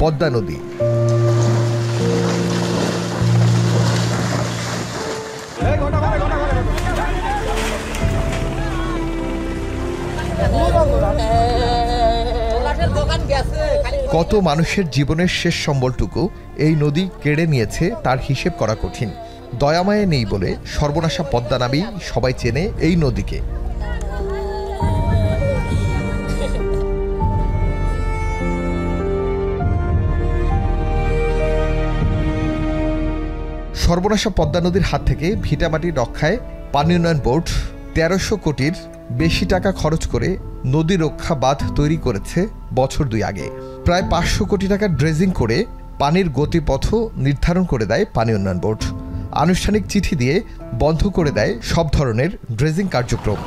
পদ্মা নদী। কত মানুষের জীবনের শেষ সম্বলটুকু এই নদী কেড়ে নিয়েছে তার হিসেব করা কঠিন। দয়ামায়ে নেই বলে সর্বনাশা পদ্মা নামেই সবাই চেনে এই নদীকে। সর্বনাশা পদ্মা নদীর হাত থেকে ভিটামাটি রক্ষায় পানি উন্নয়ন বোর্ড ১৩০০ কোটির বেশি টাকা খরচ করে নদী রক্ষা বাঁধ তৈরি করেছে বছর ২ আগে। প্রায় ৫০০ কোটি টাকা ড্রেজিং করে পানির গতিপথ নির্ধারণ করে দেয় পানি উন্নয়ন বোর্ড। আনুষ্ঠানিক চিঠি দিয়ে বন্ধ করে দেয় সব ধরনের ড্রেজিং কার্যক্রম।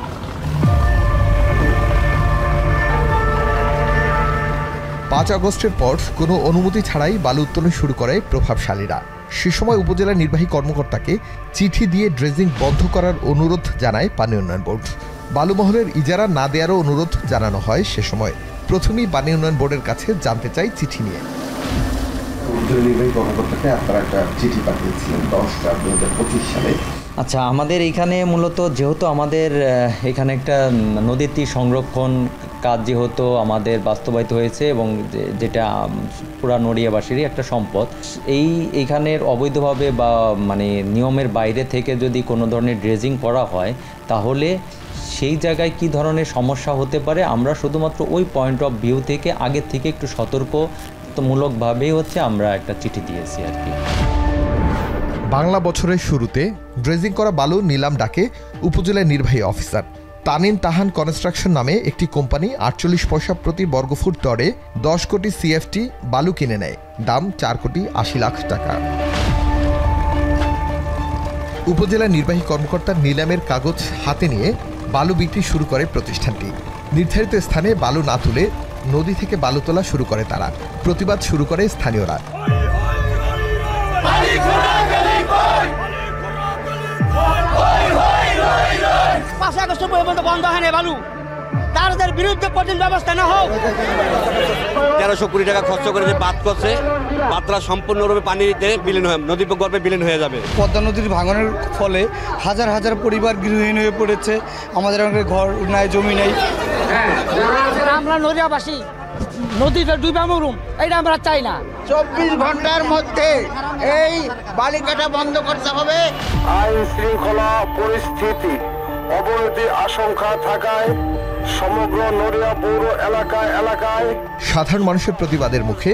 ৫ আগস্টের পর কোনো অনুমতি ছাড়াই বালু উত্তোলন শুরু করে প্রভাবশালীরা। সে সময় উপজেলা নির্বাহী কর্মকর্তাকে চিঠি দিয়ে ড্রেজিং বন্ধ করার অনুরোধ জানায় পানি উন্নয়ন বোর্ড। বালুমহলের ইজারা না দেওয়ারও অনুরোধ জানানো হয়। সে সময় প্রথমেই পানি উন্নয়ন বোর্ডের কাছে জানতে চাই চিঠি নিয়ে। নির্বাহী কর্মকর্তাকে আপনারা একটা চিঠি পাঠিয়েছিলেন ১০/২/২৫ সালে। আচ্ছা, আমাদের এখানে মূলত যেহেতু আমাদের এখানে একটা নদীর তীর সংরক্ষণ কাজ যেহেতু আমাদের বাস্তবায়িত হয়েছে এবং যেটা পুরা নড়িয়াবাসীরই একটা সম্পদ, এইখানের অবৈধভাবে বা মানে নিয়মের বাইরে থেকে যদি কোনো ধরনের ড্রেজিং করা হয় তাহলে সেই জায়গায় কি ধরনের সমস্যা হতে পারে আমরা শুধুমাত্র ওই পয়েন্ট অফ ভিউ থেকে আগের থেকে একটু সতর্কমূলকভাবেই আমরা একটা চিঠি দিয়েছি আর কি। বাংলা বছরের শুরুতে ড্রেজিং করা বালু নিলাম ডাকে উপজেলা নির্বাহী অফিসার। তানিম তাহান কনস্ট্রাকশন নামে একটি কোম্পানি ৪৮ পয়সা প্রতি বর্গফুট দরে ১০ কোটি সিএফটি বালু কিনে নেয়, দাম ৪,৮০,০০,০০০ টাকা। উপজেলা নির্বাহী কর্মকর্তার নিলামের কাগজ হাতে নিয়ে বালু বিক্রি শুরু করে প্রতিষ্ঠানটি। নির্ধারিত স্থানে বালু না তুলে নদী থেকে বালু তোলা শুরু করে তারা। প্রতিবাদ শুরু করে স্থানীয়রা। ৫ আগস্ট পর্যন্ত বন্ধ হয় না বালু, তাদের বিরুদ্ধে কঠিন ব্যবস্থা না হোক। ১৩০০ কোটি টাকা খরচ করে যে বাঁধ করছে, বাঁধটা সম্পূর্ণরূপে পানিতে বিলীন হয়ে নদী গর্ভে বিলীন হয়ে যাবে। পদ্মা নদীর ভাঙনের ফলে হাজার হাজার পরিবার গৃহহীন হয়ে পড়েছে। আমাদের অনেক ঘর নাই, জমি নেই। আমরা নড়িয়াবাসী নদীতে ডুবে মরুম, এটা আমরা চাই না। ২৪ ঘন্টার মধ্যে এই বালিকাটা বন্ধ করতে হবে। আইন শৃঙ্খলা পরিস্থিতি অবনতির আশঙ্কা থাকায় সমগ্র নড়িয়া পৌর এলাকায় সাধারণ মানুষের প্রতিবাদের মুখে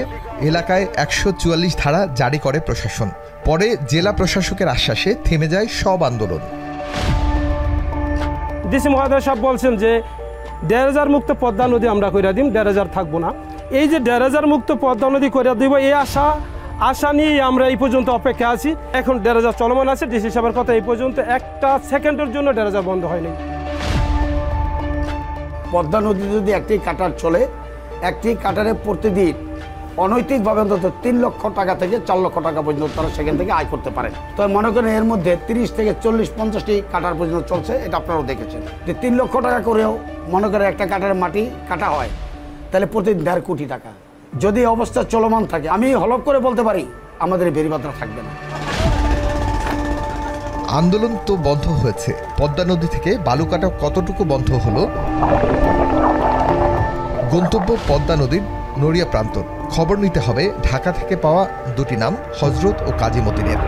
এলাকায় ১৪৪ ধারা জারি করে প্রশাসন। পরে জেলা প্রশাসকের আশ্বাসে থেমে যায় সব আন্দোলন। ডিসি মহোদয় সাহেব বলছেন যে ১,৫০০ মুক্ত পদ্মা নদী আমরা কইরা দিম, ১,৫০০ থাকবো না। এই যে ১,৫০০ মুক্ত পদ্মা নদী কইরা দিব, এই আশা নিয়েই আমরা এই পর্যন্ত অপেক্ষা আছি। এখন ১,৫০০ চলমান আছে। ডিসি সাহেবের কথা, এই পর্যন্ত একটা সেকেন্ডের জন্য ১,৫০০ বন্ধ হয়নি। পদ্মা নদী যদি একটি কাটার চলে, একটি কাটারে প্রতিদিন অনৈতিকভাবে অন্তত ৩ লক্ষ টাকা থেকে ৪ লক্ষ টাকা পর্যন্ত তারা সেখান থেকে আয় করতে পারেন। তো মনে করেন এর মধ্যে ৩০ থেকে ৪০-৫০টি কাটার পর্যন্ত চলছে, এটা আপনারাও দেখেছেন। যে ৩ লক্ষ টাকা করেও মনে করেন একটা কাটার মাটি কাটা হয়, তাহলে প্রতিদিন ১.৫ কোটি টাকা। যদি অবস্থা চলমান থাকে, আমি হলফ করে বলতে পারি আমাদের এই বেড়িবাঁধটা থাকবে না। আন্দোলন তো বন্ধ হয়েছে, পদ্মা নদী থেকে বালু কাটা কতটুকু বন্ধ হলো? গন্তব্য পদ্মা নদীর নড়িয়া প্রান্তর। খবর নিতে হবে ঢাকা থেকে পাওয়া দুটি নাম, হজরত ও কাজী মতিনের।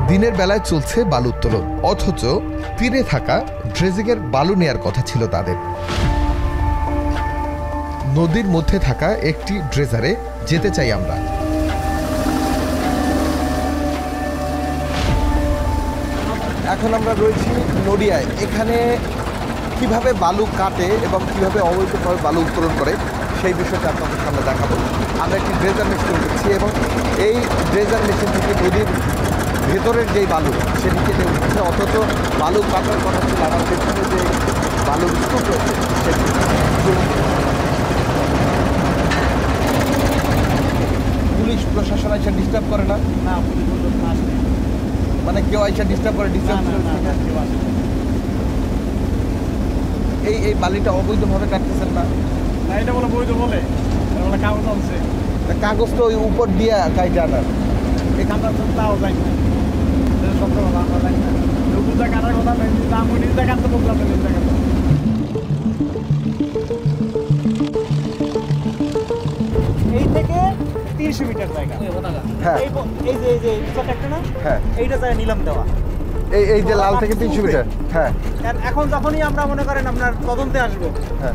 দিনের বেলায় চলছে বালু উত্তোলন, অথচ তীরে থাকা ড্রেজিংয়ের বালু নেয়ার কথা ছিল তাদের। নদীর মধ্যে থাকা একটি ড্রেজারে যেতে চাই আমরা। এখন আমরা রয়েছি নড়িয়ায়। এখানে কিভাবে বালু কাটে এবং কিভাবে অবৈধভাবে বালু উত্তোলন করে সেই বিষয়টা আপনাদের সামনে দেখাবো। আমরা একটি ড্রেজার মেশিন দেখছি এবং এই ড্রেজার মেশিন থেকে নদীর ভেতরের যেই বালু সেদিকে যে উঠছে, অথচ বালু কাটার কথা ছিল আমার পেছনে যে বালুর স্তূপ রয়েছে সেটি। পুলিশ প্রশাসন এসে ডিস্টার্ব করে না? না, মানে কেউ এসে ডিস্টার্ব করে? ডিস্টার্ব এই বালিটা অবৈধভাবে কাটতেছেন না? এটা বলে বৈধ বলে কাগজ আনছে, কাগজ তো ওই উপর দিয়ে কাইটে আনার। এই কাটা তাও যাই না, সত্য কথা আমরা জানি না। বুঝা কাটার কথা নেই, আমি নিজে কাটতে বললাম নিজে কাটতে। এই থেকে 300 মিটার জায়গা, হ্যাঁ এই যে একটা না, হ্যাঁ এইটা জায়গা নিলাম দেওয়া। এই যে লাল থেকে 300 মিটার। হ্যাঁ এখন যখনই আমরা মনে করেন আপনার তদন্তে আসবো, হ্যাঁ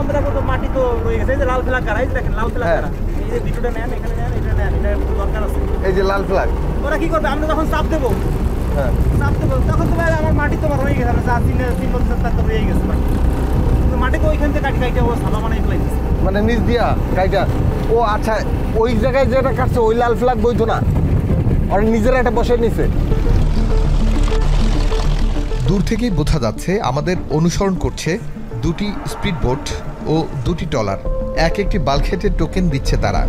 আমরা কত মাটি তো রয়ে গেছে। এই যে লাল ফ্ল্যাগ গাড়া, এই দেখেন লাল ফ্ল্যাগ গাড়া, এই যে ভিডিওটা নেন, এখানে নেন, এটা নেন, এটা দরকার আছে। এই যে লাল ফ্ল্যাগ, ওরা কি করবে? আমরা যখন চাপ দেবো, হ্যাঁ চাপ দেবো, তখন তো ভাই আমার মাটি তো রয়ে গেছে, আমরা 3 বছর তো রয়ে গেছে মাটি। কিন্তু মাটি তো ওইখান থেকে কাটি কাটি ও সাদা বানাই ফেলাইছে, মানে নিচ দিয়া কাইটা। ও আচ্ছা, ওই জায়গায় যেটা কাটছে ওই লাল ফ্ল্যাগ বৈধ না, আর নিজেরা এটা বসে নিছে। দূর থেকেই বোঝা যাচ্ছে আমাদের অনুসরণ করছে দুটি স্পিড বোট ও দুটি ট্রলার। এক একটি বালখেটের টোকেন দিচ্ছে তারা।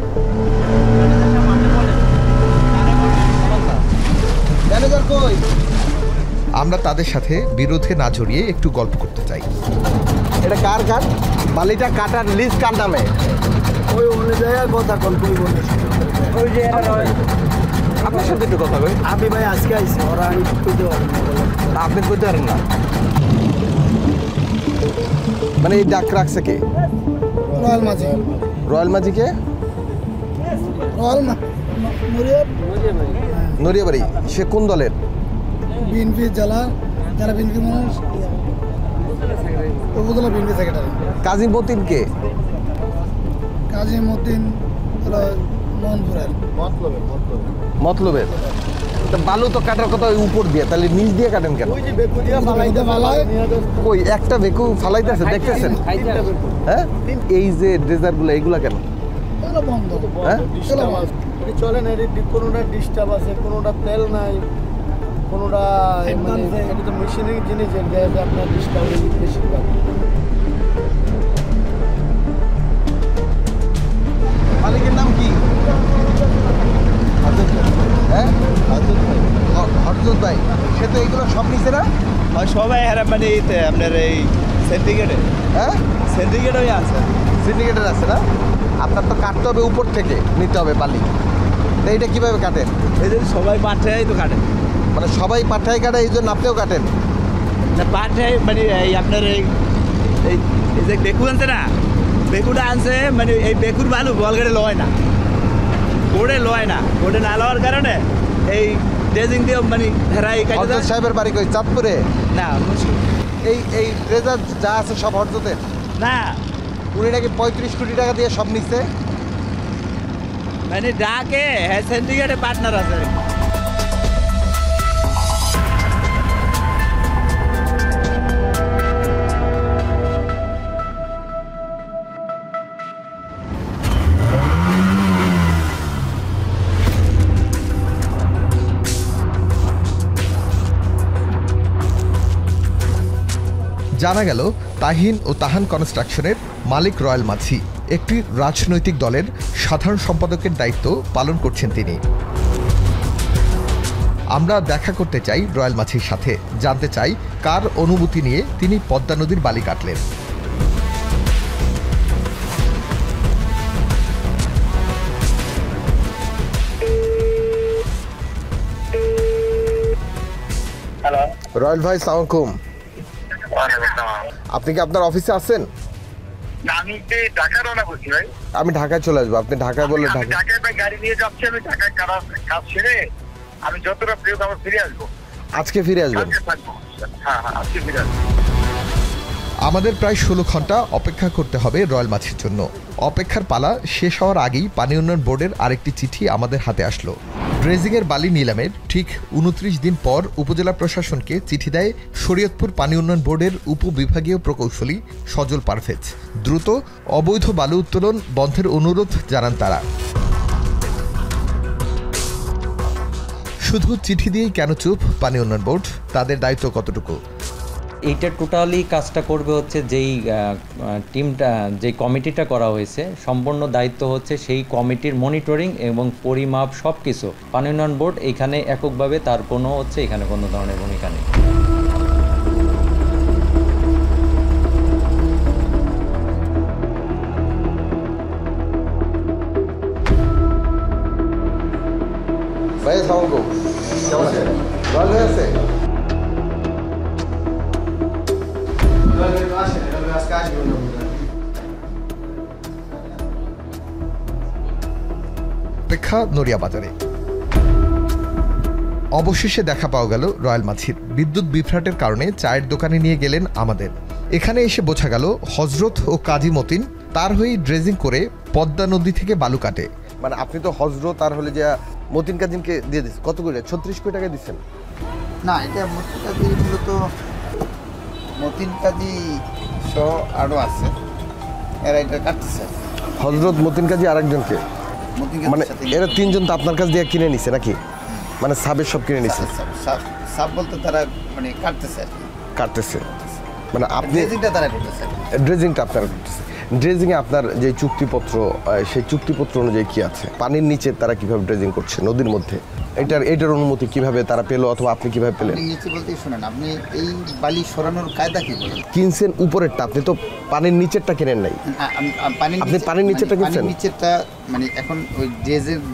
আমরা তাদের সাথে বিরোধে না জড়িয়ে একটু গল্প করতে চাই। এটা কার কার বালিটা কাটার লিজ কার নামে? ওই অনুযায়ী কথা কোন ওই যে আপনার সাথে একটু কথা বলি। আমি ভাই আজকে আইছি, ওরা আমি কইতে পারবো না। আপনি কইতে পারেন না মানে এই ডাক রাখছে কে? রয়্যাল মাঝি। রয়্যাল মাঝিকে? রয়্যাল নড়িয়াবাড়ি। সে কোন দলের? বিএনপি জেলা, যারা বিএনপি মানুষ, উপজেলা বিএনপি সেক্রেটারি। কাজী মতিন কে? কাজী মতিন মোহনপুরের মতলবের। তা বালু তো কাটার কথা ওই উপর দিয়ে, তাহলে নিচ দিয়ে কাটেন কেন? ওই একটা বেকু ফালাইতেছে দেখতেছেন? হ্যাঁ, এই যে ড্রেজারগুলো এগুলা কেন? বন্ধ, হ্যাঁ চলে না। কোনোটা ডিস্টার্ব আছে, কোনোটা তেল নাই, কোনোটা এটা তো মেশিনের জিনিস, আপনার ডিস্টার্ব বেশিরভাগ। মালিকের নাম কি? হ্যাঁ হরজত ভাই। সে তো এগুলো সব নিছে না? সবাই মানে আপনার এই সিন্ডিকেটে, হ্যাঁ সিন্ডিকেটই আছে, সিন্ডিকেটের আছে না? আপনার তো কাটতে হবে উপর থেকে, নিতে হবে বালি। তো এইটা কিভাবে কাটেন? এই যে সবাই পাঠাই তো কাটে, মানে সবাই পাঠায় কাটে, এই জন্য আপনিও কাটেন না? পাঠাই মানে এই আপনার এই যে বেকু আনছে না, বেকুটা আনছে মানে এই বেকুর বালু বলগাড়ে লয় না, বোর্ডে লয় না। বোর্ডে না লওয়ার কারণে এই ড্রেজিং দিয়ে মানে হেরাই হরজত সাহেবের বাড়ি কই? চাঁদপুরে? না এই ড্রেজার যা আছে সব হরজতের না, উনি নাকি 35 কোটি টাকা দিয়ে সব নিচ্ছে। মানে ডাকে হ্যাঁ সিন্ডিকেটে পার্টনার আছে। জানা গেল তাহিন ও তাহান কনস্ট্রাকশনের মালিক রয়্যাল মাঝি। একটি রাজনৈতিক দলের সাধারণ সম্পাদকের দায়িত্ব পালন করছেন তিনি। আমরা দেখা করতে চাই রয়্যাল মাঝির সাথে, জানতে চাই কার অনুমতি নিয়ে তিনি পদ্মা নদীর বালি কাটলেন। রয়্যাল ভাই, সালাম আলাইকুম। আপনি কি আপনার অফিসে আছেন? আমি ঢাকা রওনা করছি ভাই। আমি ঢাকায় চলে আসবো, আপনি ঢাকায় বললে ঢাকায় ভাই গাড়ি নিয়ে যাচ্ছি, আমি ঢাকায় কাজ সেরে আমি যতটা প্রিয় আমার ফিরে আসবো। আজকে ফিরে আসবেন? হ্যাঁ আজকে ফিরে আসবো। আমাদের প্রায় 16 ঘন্টা অপেক্ষা করতে হবে রয়্যাল মাঝির জন্য। অপেক্ষার পালা শেষ হওয়ার আগেই পানি উন্নয়ন বোর্ডের আরেকটি চিঠি আমাদের হাতে আসলো। ড্রেজিংয়ের বালি নিলামের ঠিক 29 দিন পর উপজেলা প্রশাসনকে চিঠি দেয় শরীয়তপুর পানি উন্নয়ন বোর্ডের উপবিভাগীয় প্রকৌশলী সজল পারভেজ। দ্রুত অবৈধ বালু উত্তোলন বন্ধের অনুরোধ জানান তারা। শুধু চিঠি দিয়েই কেন চুপ পানি উন্নয়ন বোর্ড? তাদের দায়িত্ব কতটুকু? এইটা টোটালি কাজটা করবে হচ্ছে যেই টিমটা, যে কমিটিটা করা হয়েছে, সম্পূর্ণ দায়িত্ব হচ্ছে সেই কমিটির মনিটরিং এবং পরিমাপ সব কিছু। পানি উন্নয়ন বোর্ড এখানে এককভাবে তার কোনো এখানে কোনো ধরনের ভূমিকা নেই। ভাইয়া সালাম কেমন আছে? ভালো আছে? অপেক্ষা নড়িয়া বাজারে অবশেষে দেখা পাওয়া গেল রয়্যাল মাছির। বিদ্যুৎ বিভ্রাটের কারণে চায়ের দোকানে নিয়ে গেলেন আমাদের। এখানে এসে বোঝা গেল হজরত ও কাজী মতিন তার হয়ে ড্রেজিং করে পদ্মা নদী থেকে বালু কাটে। মানে আপনি তো হজরত আর হলে যে মতিন কাজিমকে দিয়ে দিচ্ছেন কত করে? 36 কোটি টাকা দিচ্ছেন না, এটা মতিন কাজী মূলত মতিন কাজী সহ আরও আছে, এরা এটা কাটতেছে। হজরত মতিন কাজী আরেকজনকে মানে এরা তিনজন তো আপনার কাছ দিয়ে কিনে নিছে নাকি? মানে সাবের সব কিনে নিছে? সাব বলতে তারা মানে কাটতেছে মানে আপনি ড্রেজিংটা তারা করতেছে। ড্রেজিংটা আপনারা করতেছে। ড্রেজিংয়ে আপনার যে চুক্তিপত্র, সেই চুক্তিপত্র অনুযায়ী কি আছে? পানির নিচে তারা কিভাবে ড্রেজিং করছে নদীর মধ্যে, এটার অনুমতি কিভাবে তারা পেলো অথবা আপনি কিভাবে পেলেন? নিচে বলতে শুনেন, আপনি এই বালি সরানোর কায়দা কি বলেন? কিনছেন উপরেরটা, আপনি তো পানির নিচেরটা কেনেন নাই। আপনি পানির নিচেরটা কিনছেন? নিচেরটা মানে এখন ওই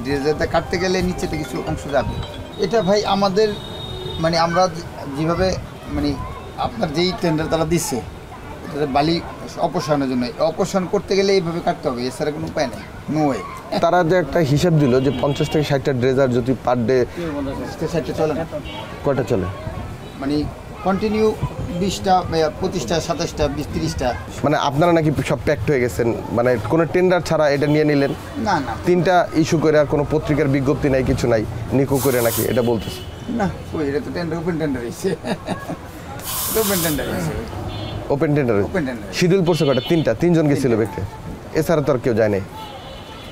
ড্রেজারটা কাটতে গেলে নিচেটা কিছু অংশ যাবে। এটা ভাই আমাদের মানে আমরা যেভাবে মানে আপনার যেই টেন্ডার তারা দিচ্ছে এটা বালি অপসারণের জন্য, অপসারণ করতে গেলে এইভাবে কাটতে হবে, এছাড়া কোনো উপায় নেই, নো ওয়ে। তারা যে একটা হিসাব দিল যে 50 থেকে 60টা ড্রেজার যদি পার ডে 60টা চলে না, কয়টা চলে? মানে কন্টিনিউ 20টা 25টা 27টা 20-30টা। মানে আপনারা নাকি সব প্যাক্ট হয়ে গেছেন, মানে কোনো টেন্ডার ছাড়া এটা নিয়ে নিলেন? না না, 3টা ইস্যু করে আর কোনো পত্রিকার বিজ্ঞপ্তি নাই, কিছু নাই, নিকো করে নাকি এটা বলতেছে? না, ওই এটা তো টেন্ডার, ওপেন টেন্ডার হয়েছে, ওপেন টেন্ডার হয়েছে। ওপেন টেন্ডার শিডিউল পড়ছে কয়টা? 3টা, 3 জন গেছিল ব্যক্তি, এছাড়া তো আর কেউ যায় নাই।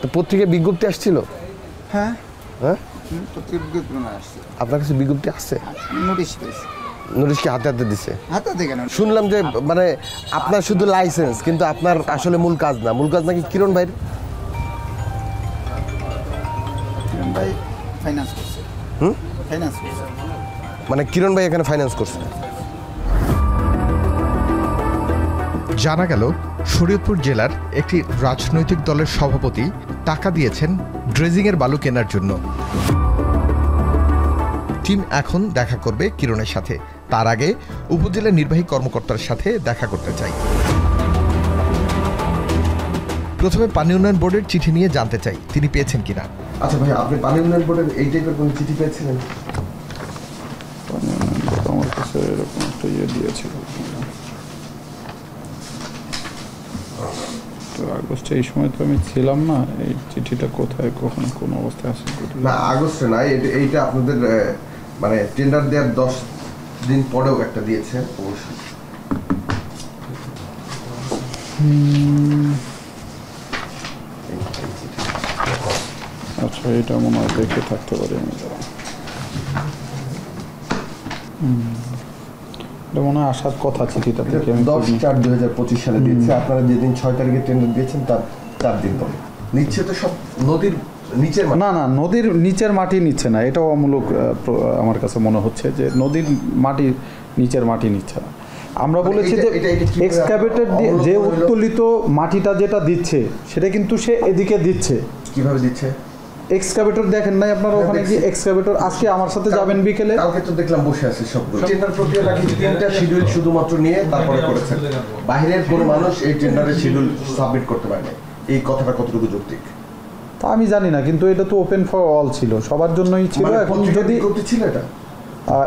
তো পত্রিকায় বিজ্ঞপ্তি আসছিল? হ্যাঁ হ্যাঁ, পত্রিকা বিজ্ঞপ্তি আসছে। আপনার কাছে বিজ্ঞপ্তি আসছে? নোটিশ পেয়েছে। নোটিশ কি হাতে হাতে দিছে? হাতে হাতে কেন? শুনলাম যে মানে আপনার শুধু লাইসেন্স, কিন্তু আপনার আসলে মূল কাজ না। মূল কাজ নাকি কিরণ ভাইয়ের? কিরণ ভাই ফাইন্যান্স করছে। ফাইন্যান্স করছে মানে কিরণ ভাই এখানে ফাইন্যান্স করছে। জানা গেল শরীয়তপুর জেলার একটি রাজনৈতিক দলের সভাপতি টাকা দিয়েছেন ড্রেজিংয়ের বালু কেনার জন্য। টিম এখন দেখা করবে কিরণের সাথে। তার আগে উপজেলা নির্বাহী কর্মকর্তার সাথে দেখা করতে চাই। প্রথমে পানি উন্নয়ন বোর্ডের চিঠি নিয়ে জানতে চাই তিনি পেয়েছেন কিনা। আচ্ছা ভাই, আপনি পানি উন্নয়ন বোর্ডের এই টাইপের কোনো চিঠি পেয়েছিলেন? পানি উন্নয়ন বোর্ড আমার কাছে এরকম একটা ইয়ে দিয়েছিল তো আগস্টে, এই সময় তো আমি ছিলাম না। এই চিঠিটা কোথায় কখন কোন অবস্থায় আছে না, আগস্টে না, এইটা আপনাদের মানে টেন্ডার দেওয়ার 10 দিন পরেও একটা দিয়েছে অবশ্যই। আচ্ছা, এটা মনে হয় দেখে থাকতে পারি আমি। এটা মনে হয় আসার কথা চিঠিটা থেকে। 10/4/2025 সালে দিয়েছে। আপনারা যেদিন 6 তারিখে টেন্ডার দিয়েছেন তার 4 দিন পরে নিচ্ছে। তো সব নদীর নিচের, না না, নদীর নিচের মাটি নিচ্ছে না, এটাও অমূলক আমার কাছে মনে হচ্ছে যে নদীর মাটি নিচের মাটি নিচ্ছে না। আমরা বলেছি যে এক্সকাভেটর দিয়ে যে উত্তোলিত মাটিটা যেটা দিচ্ছে সেটা কিন্তু সে এদিকে দিচ্ছে। কিভাবে দিচ্ছে? এক্সকাভেটর দেখেন নাই আপনারা ওখানে কি? এক্সকাভেটর আজকে আমার সাথে যাবেন বিকেলে, কালকে তো দেখলাম বসে আছে সবগুলো। টেন্ডার প্রক্রিয়া নাকি 3টা শিডিউল শুধুমাত্র নিয়ে তারপরে করেছেন। বাইরের কোনো মানুষ এই টেন্ডারের শিডিউল সাবমিট করতে পারে না। এই কথাটা কতটুকু যৌক্তিক তা আমি জানি না, কিন্তু এটা তো ওপেন ফর অল ছিল, সবার জন্যই ছিল। এখন যদি ছিল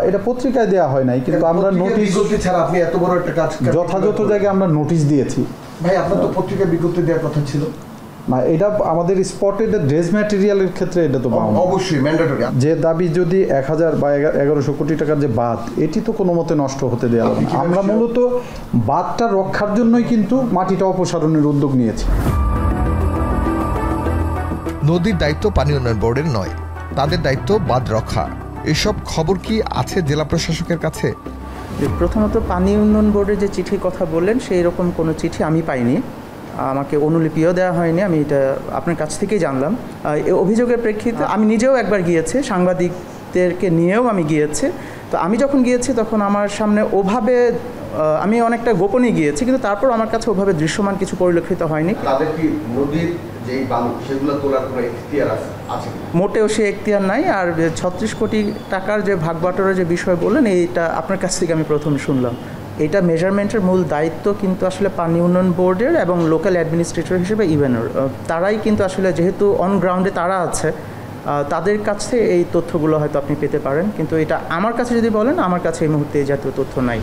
এটা পত্রিকায় দেওয়া হয় নাই, কিন্তু আমরা নোটিশ ছাড়া আপনি এত বড় একটা কাজ যথাযথ জায়গায় আমরা নোটিশ দিয়েছি। ভাই, আপনার তো পত্রিকায় বিজ্ঞপ্তি দেওয়ার কথা ছিল না। এটা আমাদের স্পটেড ড্রেস ম্যাটেরিয়ালের ক্ষেত্রে এটা তো অবশ্যই ম্যান্ডেটরি। যে দাবি যদি 1000 বা 1100 কোটি টাকার যে বাঁধ, এটি তো কোনো মতে নষ্ট হতে দেওয়া হবে না। আমরা মূলত বাঁধটা রক্ষার জন্যই কিন্তু মাটিটা অপসারণের উদ্যোগ নিয়েছি। নদীর দায়িত্ব পানি উন্নয়ন বোর্ডের নয়, তাদের দায়িত্ব বাঁধ রক্ষা। এসব খবর কি আছে জেলা প্রশাসকের কাছে? প্রথমত পানি উন্নয়ন বোর্ডের যে চিঠির কথা বললেন, সেই রকম কোনো চিঠি আমি পাইনি, আমাকে অনুলিপিও দেওয়া হয়নি। আমি এটা আপনার কাছ থেকেই জানলাম। এই অভিযোগের প্রেক্ষিতে আমি নিজেও একবার গিয়েছি, সাংবাদিকদেরকে নিয়েও আমি গিয়েছি। তো আমি যখন গিয়েছি তখন আমার সামনে ওভাবে আমি অনেকটা গোপনে গিয়েছি, কিন্তু তারপর আমার কাছে ওভাবে দৃশ্যমান কিছু পরিলক্ষিত হয়নি। তাদের কি নদীর যে এই বালু সেগুলো তোলার কোনো এখতিয়ার আছে কিনা? মোটেও সে এখতিয়ার নাই। আর 36 কোটি টাকার যে ভাগবাটোয়ারার যে বিষয় বললেন, এইটা আপনার কাছ থেকে আমি প্রথম শুনলাম। এটা মেজারমেন্টের মূল দায়িত্ব কিন্তু আসলে পানি উন্নয়ন বোর্ডের এবং লোকাল অ্যাডমিনিস্ট্রেটর হিসেবে ইভেনের, তারাই কিন্তু আসলে যেহেতু অন গ্রাউন্ডে তারা আছে, তাদের কাছে এই তথ্যগুলো হয়তো আপনি পেতে পারেন। কিন্তু এটা আমার কাছে যদি বলেন, আমার কাছে এই মুহূর্তে এই জাতীয় তথ্য নাই।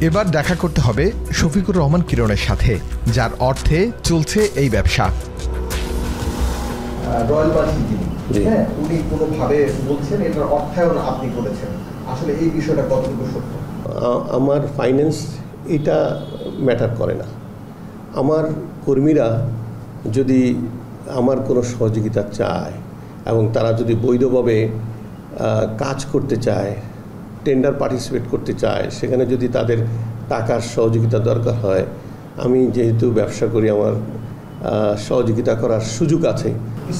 এবার দেখা করতে হবে শফিকুর রহমান কিরণের সাথে, যার অর্থে চলছে এই ব্যবসা। রয়্যাল বাসী যিনি, হ্যাঁ, উনি কোনোভাবে বলছেন এটার অর্থায়ন আপনি করেছেন, আসলে এই বিষয়টা কতটুকু সত্য? আমার ফাইন্যান্স এটা ম্যাটার করে না। আমার কর্মীরা যদি আমার কোনো সহযোগিতা চায় এবং তারা যদি বৈধভাবে কাজ করতে চায়, টেন্ডার পার্টিসিপেট করতে চায়, সেখানে যদি তাদের টাকার সহযোগিতা দরকার হয়, আমি যেহেতু ব্যবসা করি, আমার সহযোগিতা করার সুযোগ আছে।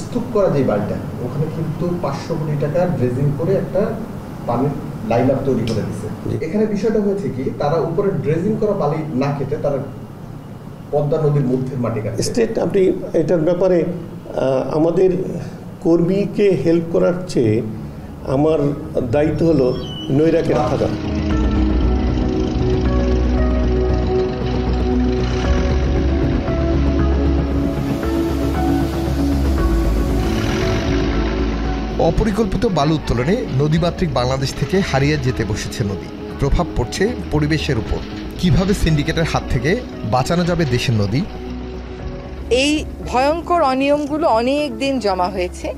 স্তূপ করা যে বাড়িটা, ওখানে কিন্তু 500 কোটি টাকার ড্রেজিং করে একটা পানির লাইন আপ তৈরি করে দিচ্ছে। এখানে বিষয়টা হয়েছে কি, তারা উপরে ড্রেজিং করা বালি না কেটে তারা পদ্মা নদীর মধ্যে মাটি কাটছে। স্টেট, আপনি এটার ব্যাপারে আমাদের কর্মীকে হেল্প করার চেয়ে আমার দায়িত্ব হলো নৈরাকে থাকা। অপরিকল্পিত বালু উত্তোলনে নদীমাতৃক বাংলাদেশ থেকে হারিয়ে যেতে বসেছে নদী। প্রভাব পড়ছে পরিবেশের উপর। কিভাবে সিন্ডিকেটের হাত থেকে বাঁচানো যাবে দেশের নদী? এই ভয়ঙ্কর অনিয়মগুলো অনেক দিন জমা হয়েছে,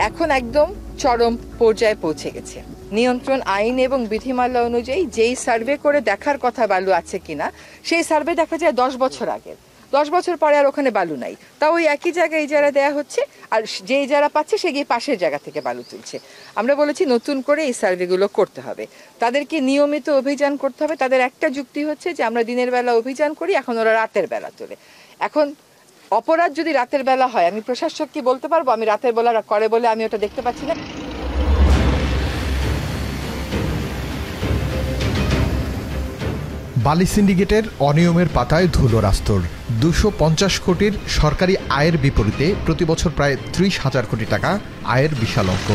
এখন একদম চরম পর্যায়ে পৌঁছে গেছে। নিয়ন্ত্রণ আইন এবং বিধিমালা অনুযায়ী যেই সার্ভে করে দেখার কথা বালু আছে কিনা, সেই সার্ভে দেখা যায় 10 বছর আগে। 10 বছর পরে আর ওখানে বালু নাই, তাও ওই একই জায়গায় ইজারা দেওয়া হচ্ছে, আর যে ইজারা পাচ্ছে সে গিয়ে পাশের জায়গা থেকে বালু তুলছে। আমরা বলেছি নতুন করে এই সার্ভেগুলো করতে হবে, তাদেরকে নিয়মিত অভিযান করতে হবে। তাদের একটা যুক্তি হচ্ছে যে আমরা দিনের বেলা অভিযান করি, এখন ওরা রাতের বেলা তোলে। এখন অপরাধ যদি রাতের বেলা হয়, আমি প্রশাসক কি বলতে পারবো আমি রাতের বেলা করে বলে আমি ওটা দেখতে পাচ্ছি না? বালি সিন্ডিকেটের অনিয়মের পাতায় ধুলো রাস্তর। 250 কোটির সরকারি আয়ের বিপরীতে প্রতি বছর প্রায় 30,000 কোটি টাকা আয়ের বিশাল অঙ্ক।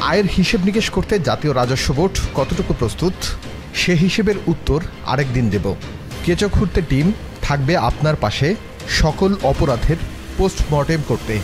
আয়ের হিসেব নিকেশ করতে জাতীয় রাজস্ব বোর্ড কতটুকু প্রস্তুত, সে হিসেবের উত্তর আরেকদিন দেব। কেঁচো খুঁড়তে টিম থাকবে আপনার পাশে সকল অপরাধের পোস্টমর্টেম করতে।